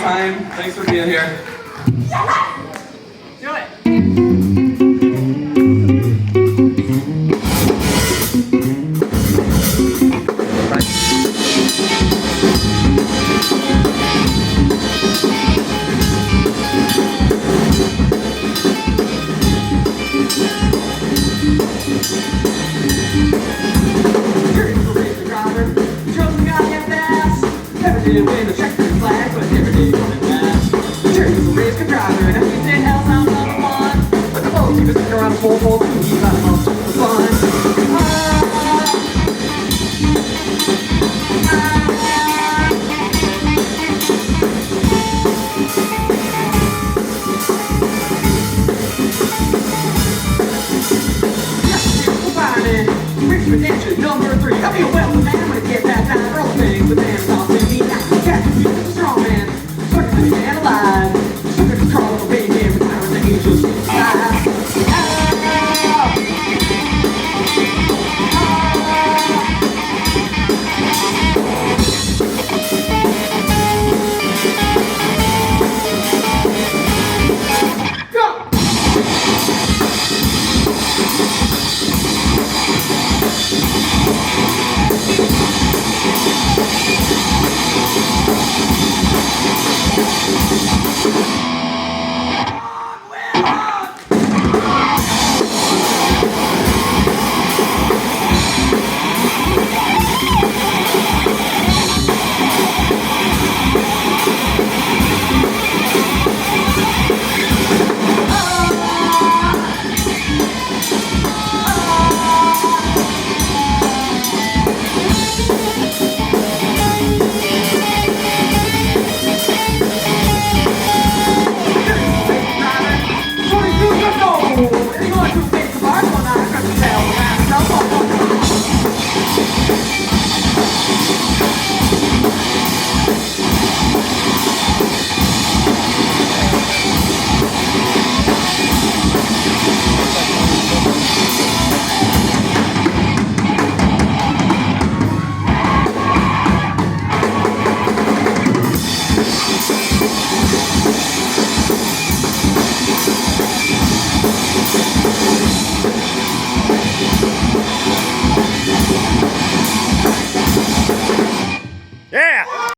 time. Thanks for being here. Do it. With a checkered flag, but never did coming back. The church was a race car driver, and he did hell sound number one. But the boat, he was sitting around a full two, he got him all super fun. Rich redemption number 3. I'll be a wealthy man when I get that time. Earl things with them off in me. Captain Music, a strong man. Circus living man alive. Circus Carl of a baby man. Retiring the angels inside.